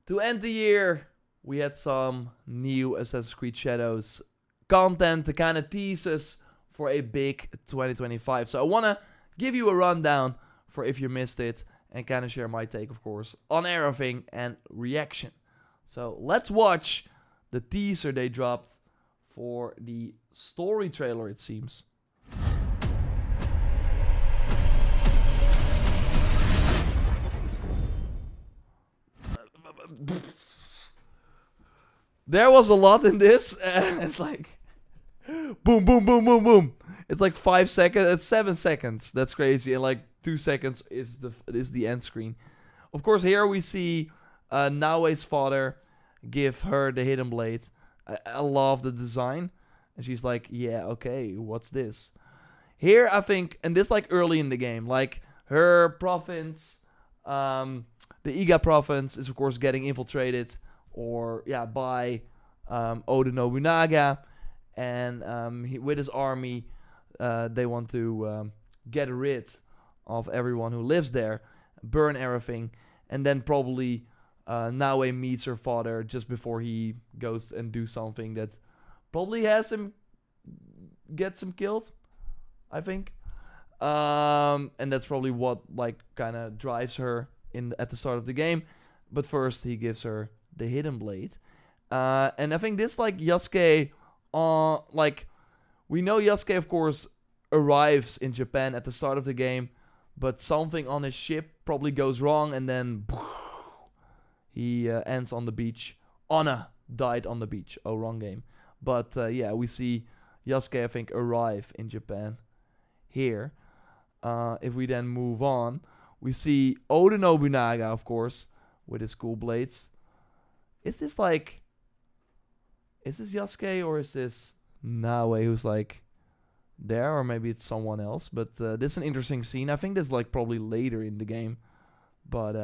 To end the year, we had some new Assassin's Creed Shadows content to kind of tease us for a big 2025. So I want to give you a rundown for if you missed it and kind of share my take, of course, on everything and reaction. So let's watch the teaser they dropped for the story trailer, it seems. There was a lot in this, and it's like boom, boom, boom, boom, boom. It's like 5 seconds. It's 7 seconds. That's crazy. And like 2 seconds is the end screen. Of course, here we see Naoe's father give her the hidden blade. I love the design, and she's like, "Yeah, okay, what's this?" Here, I think, and this like early in the game, like her province, the Iga province is of course getting infiltrated, by Oda Nobunaga, and with his army, they want to get rid of everyone who lives there, burn everything, and then probably Naoe meets her father just before he goes and do something that probably gets him killed, I think. And that's probably what like kind of drives her at the start of the game. But first he gives her the hidden blade. And I think this like Yasuke, we know Yasuke of course arrives in Japan at the start of the game, but something on his ship probably goes wrong, and then he ends on the beach. Anna died on the beach. Oh, wrong game. But we see Yasuke, I think, arrive in Japan here. If we then move on, we see Oda Nobunaga, of course, with his cool blades. Is this Yasuke, or is this Naoe who's like there, or maybe it's someone else? But this is an interesting scene. I think this is like probably later in the game, but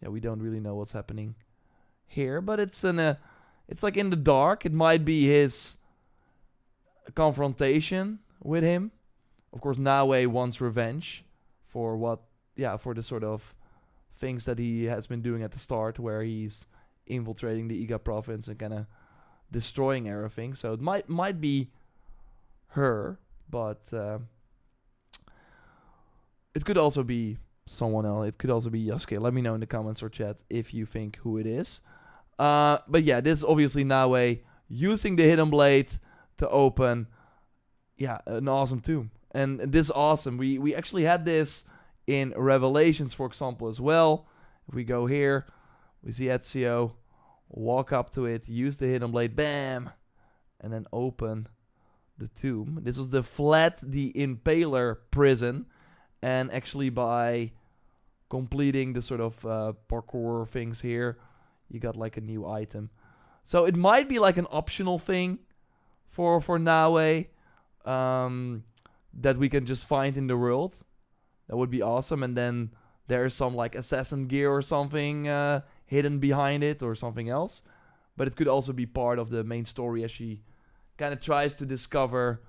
we don't really know what's happening here. But it's like in the dark. It might be his confrontation with him. Of course, Naoe wants revenge for for the sort of things that he has been doing at the start, where he's infiltrating the Iga province and kind of destroying everything. So it might be her, but it could also be someone else. It could also be Yasuke. Let me know in the comments or chat if you think who it is. But yeah, this is obviously Naoe using the hidden blade to open an awesome tomb. And this is awesome. We actually had this in Revelations, for example, as well. If we go here, we see Ezio walk up to it, use the hidden blade, bam, and then open the tomb. This was the Vlad the Impaler prison, and actually by completing the sort of parkour things here, you got like a new item. So it might be like an optional thing for Naoe that we can just find in the world. That would be awesome. And then there's some like assassin gear or something hidden behind it, or something else. But it could also be part of the main story as she kind of tries to discover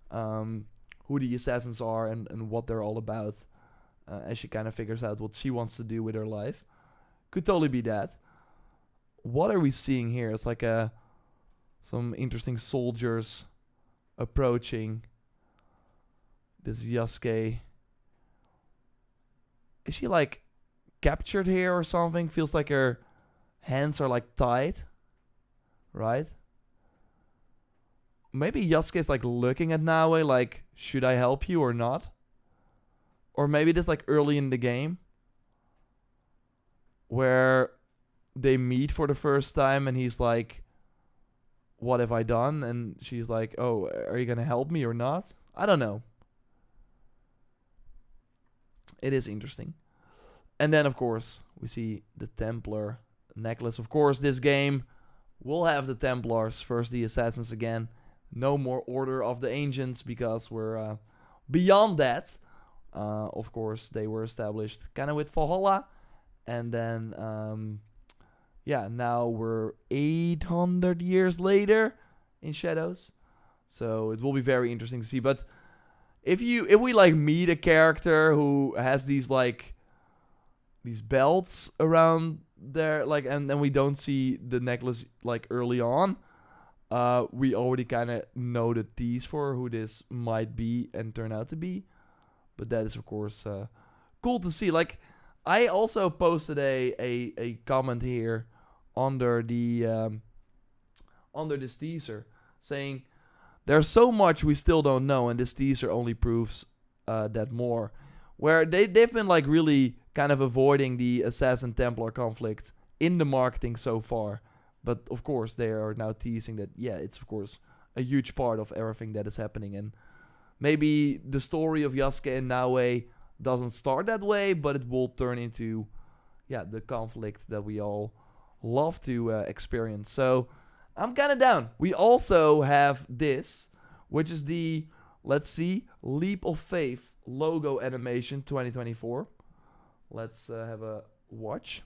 who the assassins are and what they're all about, as she kind of figures out what she wants to do with her life. Could totally be that. What are we seeing here? It's like some interesting soldiers approaching this Yasuke. Is she like captured here or something? Feels like her hands are like tied, right? Maybe Yasuke is like looking at Naoe like, should I help you or not? Or maybe this like early in the game where they meet for the first time and he's like, what have I done? And she's like, oh, are you gonna help me or not? I don't know. It is interesting. And then, of course, we see the Templar necklace. Of course, this game will have the Templars, first the Assassins again. No more Order of the Ancients, because we're beyond that. Of course, they were established kind of with Valhalla. And then, now we're 800 years later in Shadows. So it will be very interesting to see. But if we like meet a character who has these belts around there, like, and then we don't see the necklace like early on. We already kind of know the tease for who this might be and turn out to be. But that is, of course, cool to see. Like, I also posted a comment here under the under this teaser saying there's so much we still don't know, and this teaser only proves that more. Where they've been like really kind of avoiding the Assassin Templar conflict in the marketing so far. But of course, they are now teasing that, yeah, it's of course a huge part of everything that is happening. And maybe the story of Yasuke and Naoe doesn't start that way, but it will turn into, yeah, the conflict that we all love to experience. So I'm kind of down. We also have this, which is the, let's see, Leap of Faith logo animation 2024. Let's have a watch.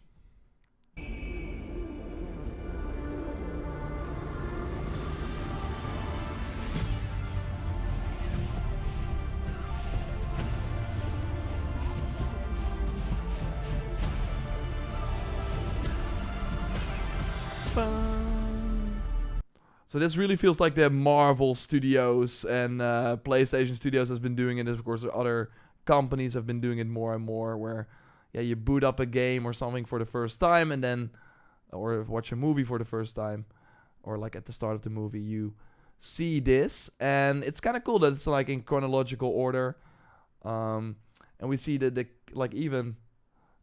So this really feels like the Marvel Studios and PlayStation Studios has been doing it. Of course, other companies have been doing it more and more, where, yeah, you boot up a game or something for the first time, and then, or watch a movie for the first time, or like at the start of the movie, you see this, and it's kind of cool that it's like in chronological order, and we see that the like even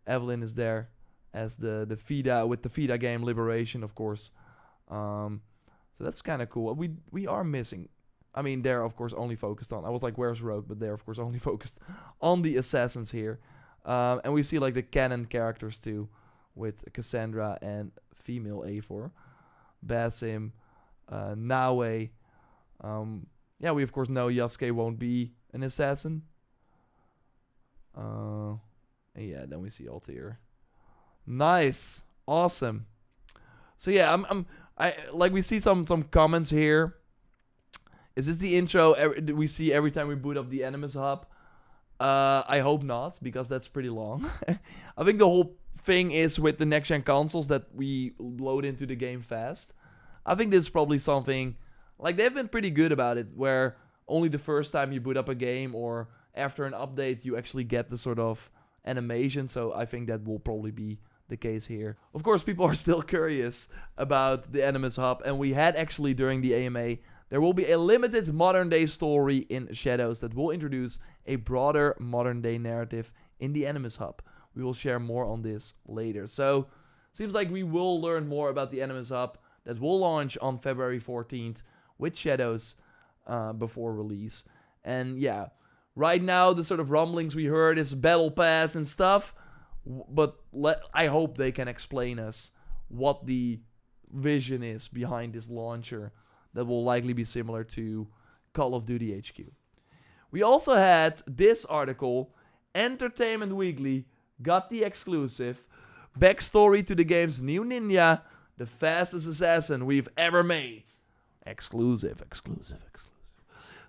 Evelyn is there as the FIDA with the FIDA game Liberation, of course. So that's kind of cool. We are missing. I mean, they're of course only focused on. I was like, where's Rogue? But they're of course only focused on the assassins here. And we see like the canon characters too, with Cassandra and female A4, Basim, Naoe. Yeah, we of course know Yasuke won't be an assassin. And yeah, then we see Altair. Nice, awesome. So yeah, I like we see some comments here. Is this the intro we see every time we boot up the Animus Hub? I hope not, because that's pretty long. I think the whole thing is with the next-gen consoles that we load into the game fast. I think this is probably something, like they've been pretty good about it, where only the first time you boot up a game or after an update you actually get the sort of animation. So I think that will probably be the case here. Of course, people are still curious about the Animus Hub, and we had actually during the AMA, there will be a limited modern day story in Shadows that will introduce a broader modern day narrative in the Animus Hub. We will share more on this later. So, seems like we will learn more about the Animus Hub that will launch on February 14th with Shadows before release. And yeah, right now the sort of rumblings we heard is Battle Pass and stuff. But I hope they can explain us what the vision is behind this launcher that will likely be similar to Call of Duty HQ. We also had this article, Entertainment Weekly got the exclusive backstory to the game's new ninja, the fastest assassin we've ever made. Exclusive.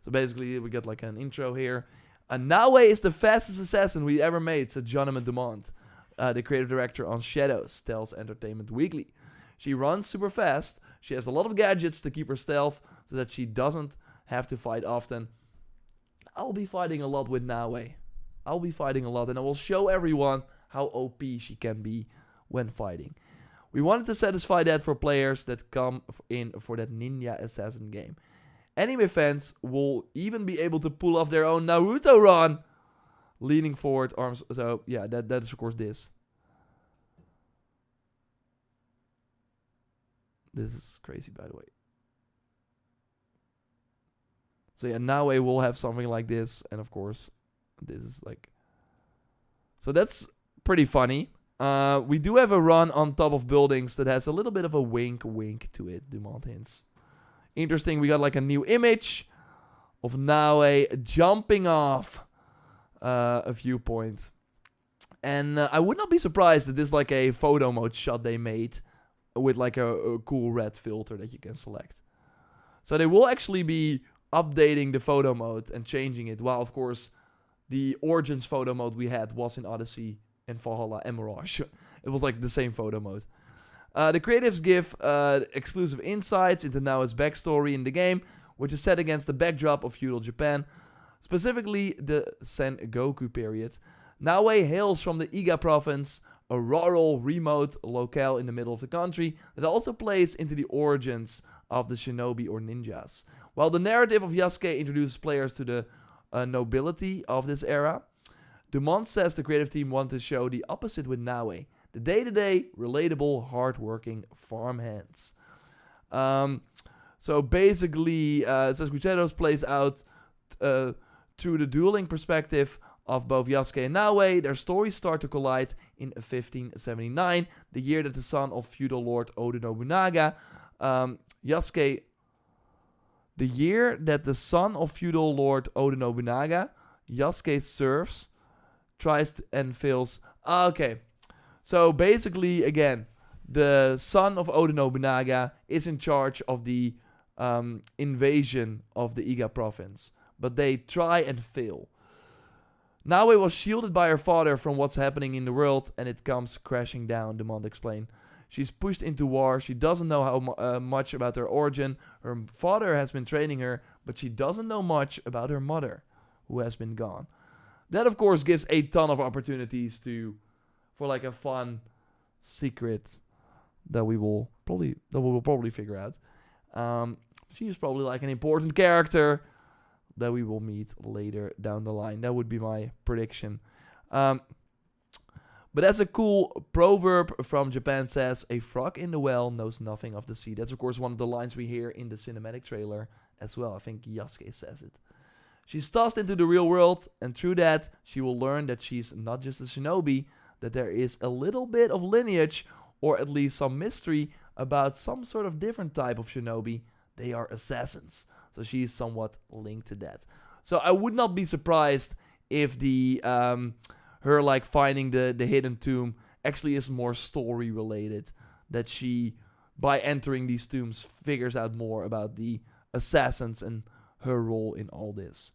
So basically we got like an intro here. Naoe is the fastest assassin we ever made, said Jonathan Dumont. The creative director on Shadows, tells Entertainment Weekly. She runs super fast. She has a lot of gadgets to keep her stealth so that she doesn't have to fight often. I'll be fighting a lot with Naoe. I'll be fighting a lot, and I will show everyone how OP she can be when fighting. We wanted to satisfy that for players that come in for that ninja assassin game. Anime fans will even be able to pull off their own Naruto run. Leaning forward, arms. So, yeah, that is, of course, this. This is crazy, by the way. So, yeah, Naoe will have something like this. And, of course, this is like... So, that's pretty funny. We do have a run on top of buildings that has a little bit of a wink to it, Dumont hints. Interesting, we got like a new image of Naoe jumping off a viewpoint. And I would not be surprised that this is like a photo mode shot they made with like a cool red filter that you can select. So they will actually be updating the photo mode and changing it. While, of course, the Origins photo mode we had was in Odyssey and Valhalla and Mirage. It was like the same photo mode. The creatives give exclusive insights into Naoe's backstory in the game, which is set against the backdrop of feudal Japan, specifically the Sengoku period. Naoe hails from the Iga province, a rural, remote locale in the middle of the country that also plays into the origins of the shinobi or ninjas. While the narrative of Yasuke introduces players to the nobility of this era, Dumont says the creative team wanted to show the opposite with Naoe, the day-to-day, relatable, hard-working farm hands. So basically, says Crusados plays out through the dueling perspective of both Yasuke and Naoe. Their stories start to collide in 1579, the year that the son of feudal lord Oda Nobunaga, Yasuke serves, tries to, and fails. Okay, so basically, again, the son of Oda Nobunaga is in charge of the invasion of the Iga province, but they try and fail. Naoe was shielded by her father from what's happening in the world, and it comes crashing down, Dumont explained. She's pushed into war. She doesn't know how much about her origin. Her father has been training her, but she doesn't know much about her mother, who has been gone. That, of course, gives a ton of opportunities for like a fun secret that we will probably figure out. She is probably like an important character that we will meet later down the line. That would be my prediction. But as a cool proverb from Japan says, a frog in the well knows nothing of the sea. That's, of course, one of the lines we hear in the cinematic trailer as well. I think Yasuke says it. She's tossed into the real world, and through that, she will learn that she's not just a shinobi, that there is a little bit of lineage, or at least some mystery about some sort of different type of shinobi. They are assassins. So she is somewhat linked to that. So I would not be surprised if the her like finding the hidden tomb actually is more story related. That she, by entering these tombs, figures out more about the assassins and her role in all this.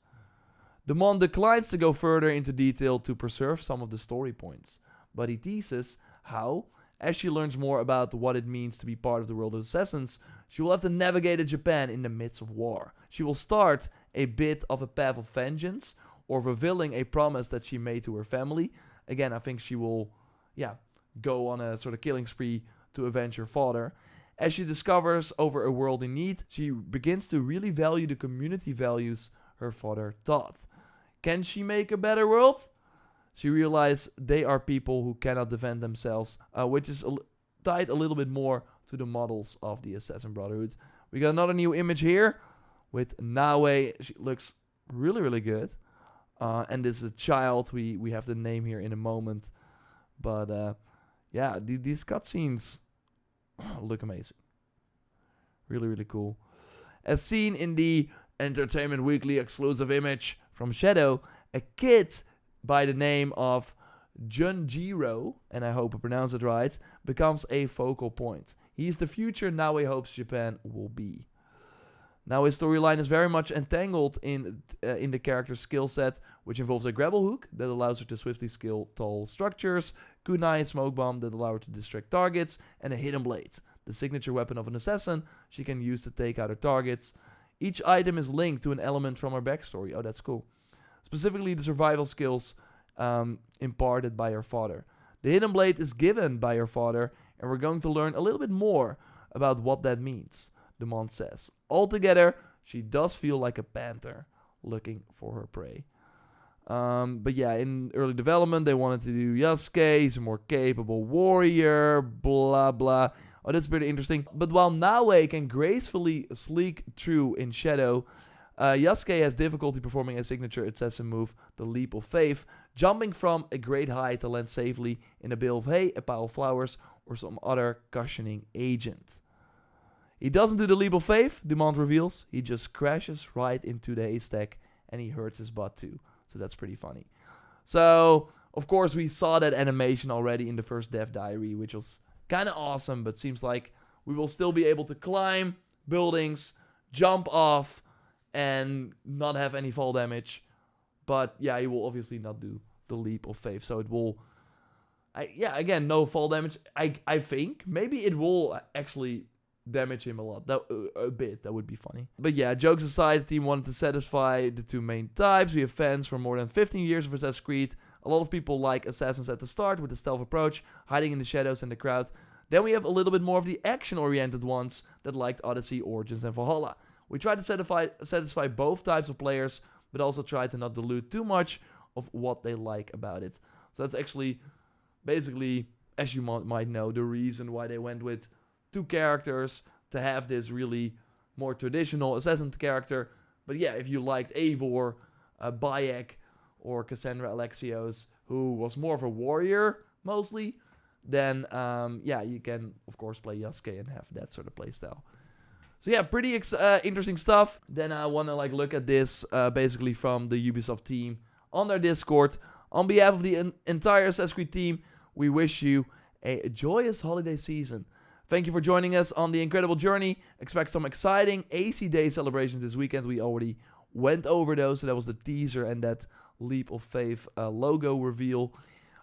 Dumont declines to go further into detail to preserve some of the story points, but he teases how, as she learns more about what it means to be part of the world of assassins, she will have to navigate Japan in the midst of war. She will start a bit of a path of vengeance, or fulfilling a promise that she made to her family. Again, I think she will, go on a sort of killing spree to avenge her father. As she discovers over a world in need, she begins to really value the community values her father taught. Can she make a better world? She realizes they are people who cannot defend themselves, which is tied a little bit more to the models of the Assassin Brotherhood. We got another new image here with Naoe. She looks really, really good. And this is a child. We have the name here in a moment. But these cutscenes look amazing. Really, really cool. As seen in the Entertainment Weekly exclusive image from Shadow, a kid by the name of Junjiro, and I hope I pronounce it right, becomes a focal point. He is the future Naoe hopes Japan will be. Naoe's storyline is very much entangled in the character's skill set, which involves a grapple hook that allows her to swiftly scale tall structures, kunai and smoke bomb that allow her to distract targets, and a hidden blade, the signature weapon of an assassin she can use to take out her targets. Each item is linked to an element from her backstory. Oh, that's cool. Specifically, the survival skills imparted by her father. The hidden blade is given by her father, and we're going to learn a little bit more about what that means, Dumont says. Altogether, she does feel like a panther looking for her prey. But yeah, in early development, they wanted to do Yasuke. He's a more capable warrior, blah, blah. Oh, that's pretty interesting. But while Naoe can gracefully sneak through in shadow, Yasuke has difficulty performing a signature assassin move, the Leap of Faith, jumping from a great height to land safely in a bale of hay, a pile of flowers, or some other cushioning agent. He doesn't do the Leap of Faith, Dumont reveals. He just crashes right into the haystack, and he hurts his butt too. So that's pretty funny. So, of course, we saw that animation already in the first Death Diary, which was kind of awesome, but seems like we will still be able to climb buildings, jump off, and not have any fall damage. But yeah, he will obviously not do the Leap of Faith. So it will Again, no fall damage. I think maybe it will actually damage him a lot. A bit. That would be funny. But yeah, jokes aside, the team wanted to satisfy the two main types. We have fans for more than 15 years of Assassin's Creed. A lot of people like Assassins at the start with the stealth approach, hiding in the shadows and the crowd. Then we have a little bit more of the action-oriented ones that liked Odyssey, Origins, and Valhalla. We tried to satisfy both types of players, but also tried to not dilute too much of what they like about it. So that's actually, basically, as you might know, the reason why they went with 2 characters to have this really more traditional assassin character. But yeah, if you liked Eivor, Bayek, or Cassandra Alexios, who was more of a warrior, mostly, then, you can, of course, play Yasuke and have that sort of playstyle. So yeah, pretty interesting stuff. Then I want to look at this basically from the Ubisoft team on their Discord. On behalf of the entire Assassin's Creed team, we wish you a joyous holiday season. Thank you for joining us on the incredible journey. Expect some exciting AC Day celebrations this weekend. We already went over those, so that was the teaser and that Leap of Faith logo reveal,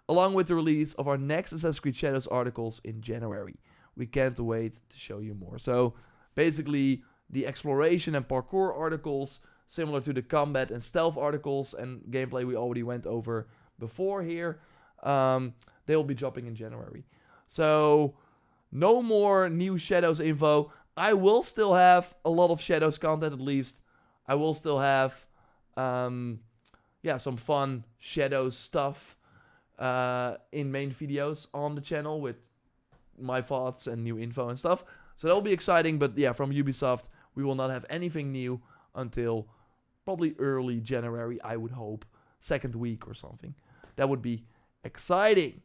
along with the release of our next Assassin's Creed Shadows articles in January. We can't wait to show you more. So basically, the exploration and parkour articles, similar to the combat and stealth articles and gameplay we already went over before here, they will be dropping in January. So no more new Shadows info. I will still have a lot of Shadows content, at least. I will still have some fun Shadows stuff in main videos on the channel with my thoughts and new info and stuff. So that'll be exciting, but yeah, from Ubisoft, we will not have anything new until probably early January, I would hope. 2nd week or something. That would be exciting.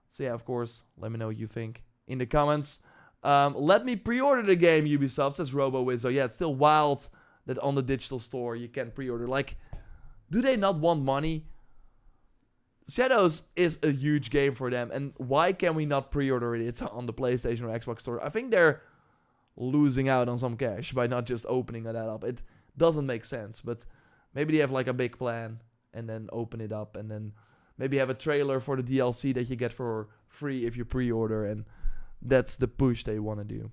So yeah, of course, let me know what you think in the comments. Let me pre-order the game, Ubisoft, says RoboWizzo. Yeah, it's still wild that on the digital store you can pre-order. Do they not want money? Shadows is a huge game for them, and why can we not pre-order it? It's on the PlayStation or Xbox store. I think they're losing out on some cash by not just opening that up. It doesn't make sense, but maybe they have a big plan and then open it up and then maybe have a trailer for the DLC that you get for free if you pre-order, and that's the push they want to do.